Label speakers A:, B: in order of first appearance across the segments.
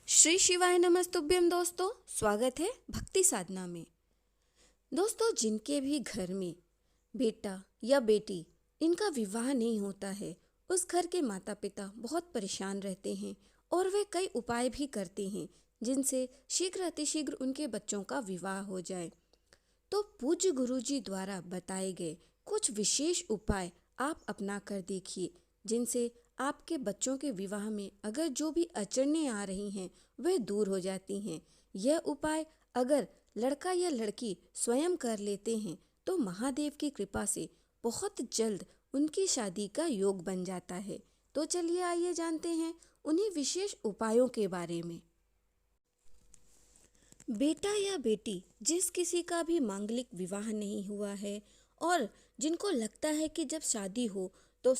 A: श्री शिवाय नमस्तुभ्यम। दोस्तों, स्वागत है भक्ति साधना में। दोस्तों, जिनके भी घर में बेटा या बेटी इनका विवाह नहीं होता है, उस घर के माता पिता बहुत परेशान रहते हैं और वे कई उपाय भी करते हैं जिनसे शीघ्र अतिशीघ्र उनके बच्चों का विवाह हो जाए। तो पूज्य गुरुजी द्वारा बताए गए कुछ विशेष उपाय आप अपना कर देखिए, जिनसे आपके बच्चों के विवाह में अगर जो भी अड़चनें आ रही हैं वह दूर हो जाती हैं। यह उपाय अगर लड़का या लड़की स्वयं कर लेते हैं तो महादेव की कृपा से बहुत जल्द उनकी शादी का योग बन जाता है। तो चलिए आइए जानते हैं उन्हीं विशेष उपायों के बारे में। बेटा या बेटी जिस किसी का भी मांगलिक विवाह नहीं हुआ है और जिनको लगता है कि जब शादी हो तो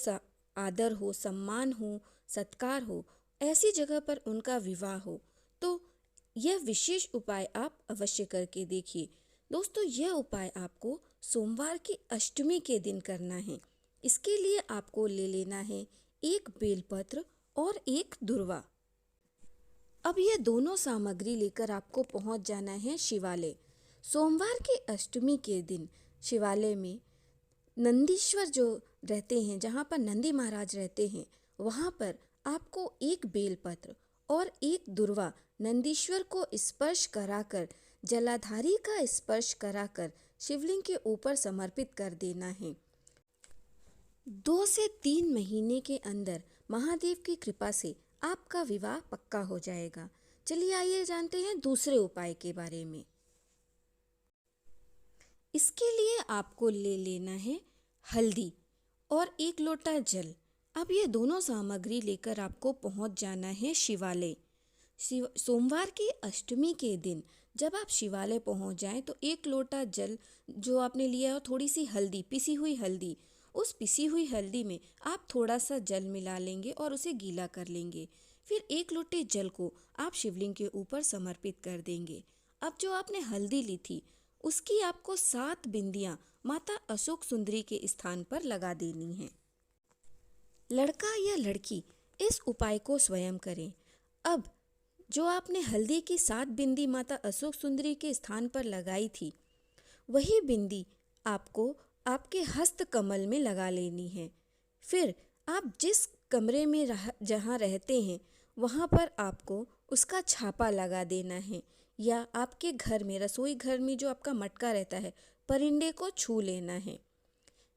A: आदर हो, सम्मान हो, सत्कार हो, ऐसी जगह पर उनका विवाह हो, तो यह विशेष उपाय आप अवश्य करके देखिए। दोस्तों, यह उपाय आपको सोमवार की अष्टमी के दिन करना है। इसके लिए आपको ले लेना है एक बेलपत्र और एक दुर्वा। अब यह दोनों सामग्री लेकर आपको पहुंच जाना है शिवालय। सोमवार की अष्टमी के दिन शिवालय में नंदीश्वर जो रहते हैं, जहाँ पर नंदी महाराज रहते हैं, वहाँ पर आपको एक बेलपत्र और एक दुर्वा नंदीश्वर को स्पर्श कराकर, जलाधारी का स्पर्श कराकर शिवलिंग के ऊपर समर्पित कर देना है। 2 से 3 महीने के अंदर महादेव की कृपा से आपका विवाह पक्का हो जाएगा। चलिए आइए जानते हैं दूसरे उपाय के बारे में। इसके लिए आपको ले लेना है हल्दी और 1 लोटा जल। अब ये दोनों सामग्री लेकर आपको पहुंच जाना है शिवालय। सोमवार की अष्टमी के दिन जब आप शिवालय पहुंच जाएं तो 1 लोटा जल जो आपने लिया है, थोड़ी सी हल्दी, पिसी हुई हल्दी, उस पिसी हुई हल्दी में आप थोड़ा सा जल मिला लेंगे और उसे गीला कर लेंगे। फिर 1 लोटे जल को आप शिवलिंग के ऊपर समर्पित कर देंगे। अब जो आपने हल्दी ली थी उसकी आपको 7 बिंदियां माता अशोक सुंदरी के स्थान पर लगा देनी है। लड़का या लड़की इस उपाय को स्वयं करें। अब जो आपने हल्दी की 7 बिंदी माता अशोक सुंदरी के स्थान पर लगाई थी, वही बिंदी आपको आपके हस्त कमल में लगा लेनी है। फिर आप जिस कमरे में जहाँ रहते हैं वहाँ पर आपको उसका छापा लगा देना है, या आपके घर में, रसोई घर में जो आपका मटका रहता है, परिंदे को छू लेना है।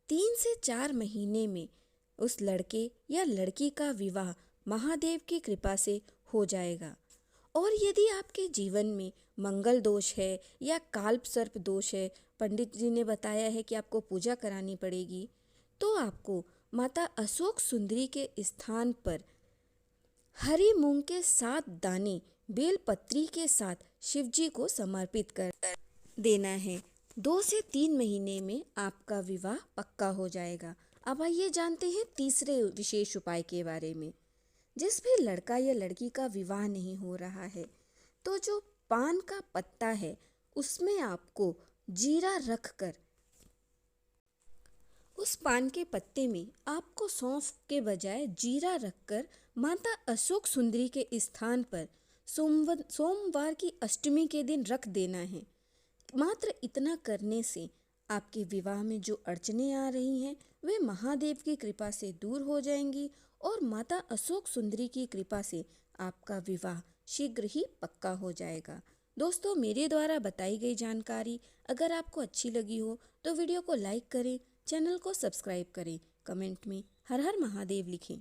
A: 3 से 4 महीने में उस लड़के या लड़की का विवाह महादेव की कृपा से हो जाएगा। और यदि आपके जीवन में मंगल दोष है या काल्प सर्प दोष है, पंडित जी ने बताया है कि आपको पूजा करानी पड़ेगी, तो आपको माता अशोक सुंदरी के स्थान पर हरी मूंग के 7 दाने बेलपत्री के साथ शिवजी को समर्पित कर देना है। 2 से 3 महीने में आपका विवाह पक्का हो जाएगा। अब आइए जानते हैं तीसरे विशेष उपाय के बारे में। जिस भी लड़का या लड़की का विवाह नहीं हो रहा है, तो जो पान का पत्ता है उसमें आपको जीरा रखकर उस पान के पत्ते में आपको सौंफ के बजाय जीरा रखकर माता अशोक सुंदरी के स्थान पर सोमवार की अष्टमी के दिन रख देना है। मात्र इतना करने से आपके विवाह में जो अड़चनें आ रही हैं वे महादेव की कृपा से दूर हो जाएंगी और माता अशोक सुंदरी की कृपा से आपका विवाह शीघ्र ही पक्का हो जाएगा। दोस्तों, मेरे द्वारा बताई गई जानकारी अगर आपको अच्छी लगी हो तो वीडियो को लाइक करें, चैनल को सब्सक्राइब करें, कमेंट में हर हर महादेव लिखें।